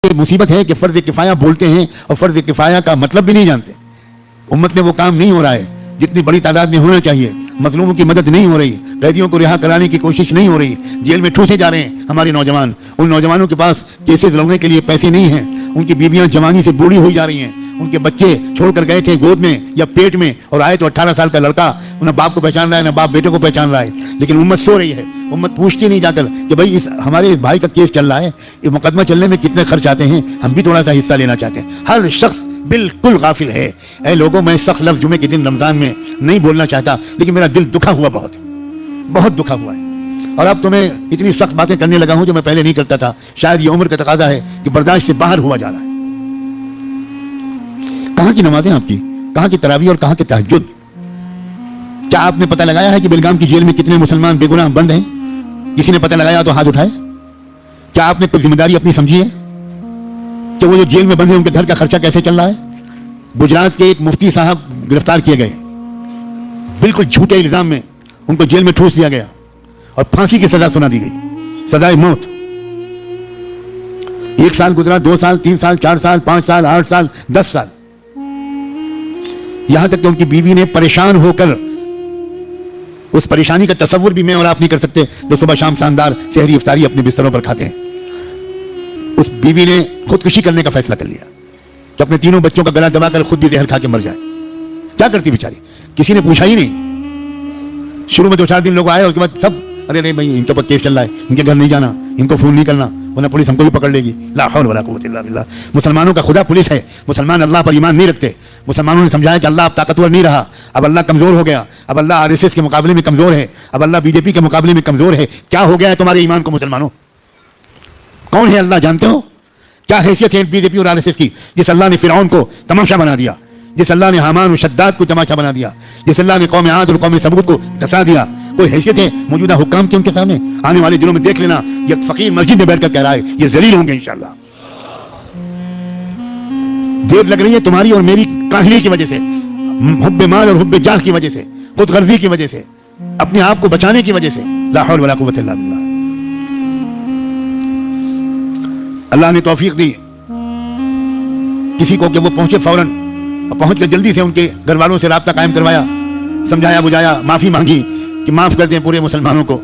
یہ مصیبت ہے کہ فرض کفایہ بولتے ہیں اور فرض کفایہ کا مطلب بھی نہیں جانتے. امت میں وہ کام نہیں ہو رہا ہے جتنی بڑی تعداد میں ہونا چاہیے. مظلوموں کی مدد نہیں ہو رہی, قیدیوں کو رہا کرانے کی کوشش نہیں ہو رہی, جیل میں ٹھوسے جا رہے ہیں ہمارے نوجوان. ان نوجوانوں کے پاس کیسز لڑنے کے لیے پیسے نہیں ہیں, ان کی بیویاں جوانی سے بوڑھی ہوئی جا رہی ہیں, ان کے بچے چھوڑ کر گئے تھے گود میں یا پیٹ میں, اور آئے تو 18 سال کا لڑکا نہ باپ کو پہچان رہا ہے نہ باپ بیٹے کو پہچان رہا ہے. لیکن امت سو رہی ہے, امت پوچھتی نہیں جا کر کہ بھائی ہمارے بھائی کا کیس چل رہا ہے, یہ مقدمہ چلنے میں کتنے خرچ آتے ہیں, ہم بھی تھوڑا سا حصہ لینا چاہتے ہیں. ہر شخص بالکل غافل ہے. اے لوگوں, میں سخت لفظ جمعے کے دن رمضان میں نہیں بولنا چاہتا, لیکن میرا دل دکھا ہوا بہت دکھا ہوا ہے. اور اب تو میں اتنی سخت باتیں کرنے لگا ہوں جو میں پہلے نہیں کرتا تھا. شاید یہ عمر کا تقاضا ہے کہ برداشت سے باہر ہوا جا رہا ہے. کہاں کی نمازیں آپ کی, کہاں کی تراویح اور کہاں کے تہجد؟ کیا آپ نے پتہ لگایا ہے کہ بیلگام کی جیل میں کتنے مسلمان بے گناہ بند ہیں؟ کسی نے پتہ لگایا تو ہاتھ اٹھائے. کیا آپ نے کوئی ذمہ داری اپنی سمجھی ہے کہ وہ جو جیل میں بند ہیں ان کے گھر کا خرچہ کیسے چل رہا ہے؟ گجرات کے ایک مفتی صاحب گرفتار کیے گئے, بالکل جھوٹے الزام میں ان کو جیل میں ٹھوس دیا گیا اور پھانسی کی سزا سنا دی گئی, سزائے موت. 1 سال گزرا, 2 سال, 3 سال, 4 سال, 5 سال, 8 سال, 10 سال, یہاں تک کہ ان کی بیوی نے پریشان ہو کر, اس پریشانی کا تصور بھی میں اور آپ نہیں کر سکتے جو صبح شام شاندار سحری افطاری اپنے بستروں پر کھاتے ہیں, اس بیوی نے خودکشی کرنے کا فیصلہ کر لیا کہ اپنے تینوں بچوں کا گلا دبا کر خود بھی زہر کھا کے مر جائے. کیا کرتی بیچاری, کسی نے پوچھا ہی نہیں. شروع میں 2-4 دن لوگ آئے, اس کے بعد سب ارے نہیں بھائی ان کے اوپر کیس چل رہا ہے, ان کے گھر نہیں جانا, ان کو فون نہیں کرنا ورنہ پولیس ہم کو بھی پکڑ لے گی. لا حول ولا قوت الا باللہ. مسلمانوں کا خدا پولیس ہے. مسلمان اللہ پر ایمان نہیں رکھتے. مسلمانوں نے سمجھایا کہ اللہ اب طاقتور نہیں رہا, اب اللہ کمزور ہو گیا, اب اللہ RSS کے مقابلے میں کمزور ہے, اب اللہ BJP کے مقابلے میں کمزور ہے. کیا ہو گیا ہے تمہارے ایمان کو مسلمانوں؟ کون ہے اللہ جانتے ہو؟ کیا حیثیت ہے BJP اور RSS کی جس اللہ نے فرعون کو تماشا بنا دیا, جس اللہ نے حامان و شداد کو تماشا بنا دیا, جس اللہ نے قوم عاد اور قوم ثمود کو دھسا دیا؟ کوئی حیثیت ہے موجودہ حکام کی ان کے سامنے؟ آنے والے دنوں میں دیکھ لینا یہ فقیر مسجد میں بیٹھ کر کہہ رہا ہے یہ ذلیل ہوں گے انشاءاللہ. دیر لگ رہی ہے تمہاری اور میری کاہلی کی وجہ سے, حب مال اور حب جاہ کی وجہ سے, خود غرضی کی وجہ سے, اپنے آپ کو بچانے کی وجہ سے. لا حول ولا قوت الا باللہ. اللہ نے توفیق دی کسی کو کہ وہ پہنچے فوراً, اور پہنچ کر جلدی سے ان کے گھر والوں سے رابطہ قائم کروایا, سمجھایا بجھایا, معافی مانگی کہ معاف کر دیں پورے مسلمانوں کو,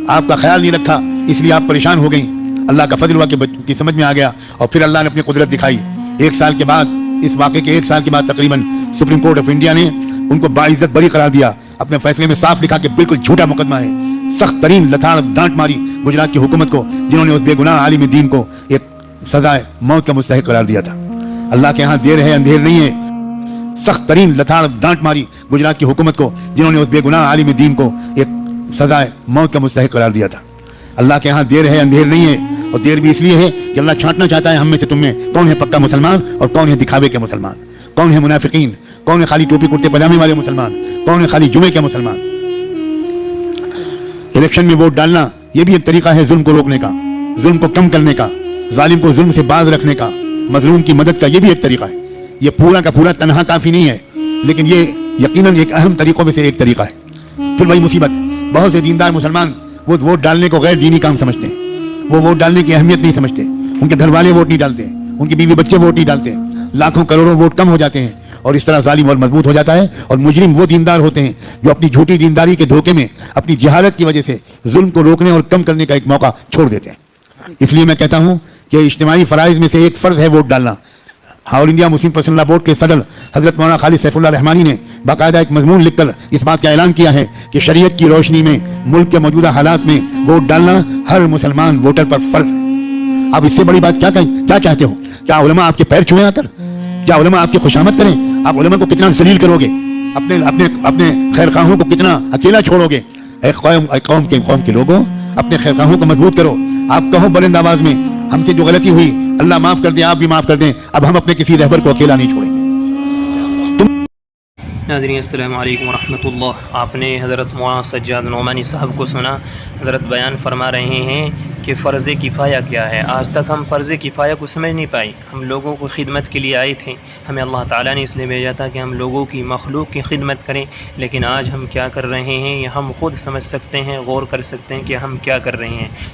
آپ کا خیال نہیں رکھا اس لیے آپ پریشان ہو گئیں. اللہ کا فضل ہوا کہ بچوں کی سمجھ میں آ گیا, اور پھر اللہ نے اپنی قدرت دکھائی. 1 سال کے بعد, اس واقعے کے 1 سال کے بعد تقریباً سپریم کورٹ آف انڈیا نے ان کو باعزت بری قرار دیا. اپنے فیصلے میں صاف لکھا کہ بالکل جھوٹا مقدمہ ہے. سخت ترین لتاڑ ڈانٹ ماری گجرات کی حکومت کو جنہوں نے اس بے گناہ عالم دین کو ایک سزائے موت کا مستحق قرار دیا تھا. اللہ کے ہاں دیر ہے اندھیر نہیں ہے. سخت ترین لتاڑ ڈانٹ ماری گجرات کی حکومت کو جنہوں نے اس بے گناہ عالم دین کو ایک سزائے موت کا مستحق قرار دیا تھا. اللہ کے ہاں دیر ہے اندھیر نہیں ہے, اور دیر بھی اس لیے ہے کہ اللہ چھانٹنا چاہتا ہے ہم میں سے تم میں کون ہے پکا مسلمان اور کون ہے دکھاوے کے مسلمان, کون ہے منافقین, کون ہے خالی ٹوپی کرتے پجامے والے مسلمان, کون ہے خالی جمعے کے مسلمان. الیکشن میں ووٹ ڈالنا یہ بھی ایک طریقہ ہے ظلم کو روکنے کا, ظلم کو کم کرنے کا, ظالم کو ظلم سے باز رکھنے کا, مظلوم کی مدد کا. یہ بھی ایک طریقہ ہے. یہ پورا کا پورا تنہا کافی نہیں ہے, لیکن یہ یقیناً ایک اہم طریقوں میں سے ایک طریقہ ہے. پھر وہی مصیبت, بہت سے دیندار مسلمان وہ ووٹ ڈالنے کو غیر دینی کام سمجھتے ہیں, وہ ووٹ ڈالنے کی اہمیت نہیں سمجھتے, ان کے گھر والے ووٹ نہیں ڈالتے, ان کی بیوی بچے ووٹ نہیں ڈالتے, لاکھوں کروڑوں ووٹ کم ہو جاتے ہیں, اور اس طرح ظالم اور مضبوط ہو جاتا ہے. اور مجرم وہ دیندار ہوتے ہیں جو اپنی جھوٹی دینداری کے دھوکے میں اپنی جہالت کی وجہ سے ظلم کو روکنے اور کم کرنے کا ایک موقع چھوڑ دیتے ہیں. اس لیے میں کہتا ہوں کہ اجتماعی فرائض میں سے ایک فرض ہے ووٹ ڈالنا. آل انڈیا مسلم پرسنل لا بورڈ کے صدر حضرت مولانا خالد سیف اللہ رحمانی نے باقاعدہ ایک مضمون لکھ کر اس بات کا اعلان کیا ہے کہ شریعت کی روشنی میں ملک کے موجودہ حالات میں ووٹ ڈالنا ہر مسلمان ووٹر پر فرض ہے. آپ اس سے بڑی بات کیا چاہتے ہو؟ کیا علماء آپ کے پیر چھوئیں آ کر؟ کیا علماء آپ کی خوشامد کریں؟ آپ علماء کو کتنا ذلیل کرو گے, اپنے خیر خواہوں کو کتنا اکیلا چھوڑو گے. اے قوم کے لوگوں, اپنے خیر خواہوں کو مضبوط کرو. آپ کہو بلند آواز میں ہم سے جو غلطی ہوئی اللہ معاف کر دیں, آپ بھی معاف کر دیں, اب ہم اپنے کسی رہبر کو اکیلا نہیں چھوڑیں گے. ناظرین السلام علیکم ورحمۃ اللہ. آپ نے حضرت مولانا سجاد نعمانی صاحب کو سنا. حضرت بیان فرما رہے ہیں کہ فرض کفایہ کیا ہے. آج تک ہم فرض کفایہ کو سمجھ نہیں پائی. ہم لوگوں کو خدمت کے لیے آئے تھے, ہمیں اللہ تعالیٰ نے اس لیے بھیجا تھا کہ ہم لوگوں کی مخلوق کی خدمت کریں. لیکن آج ہم کیا کر رہے ہیں یہ ہم خود سمجھ سکتے ہیں, غور کر سکتے ہیں کہ ہم کیا کر رہے ہیں.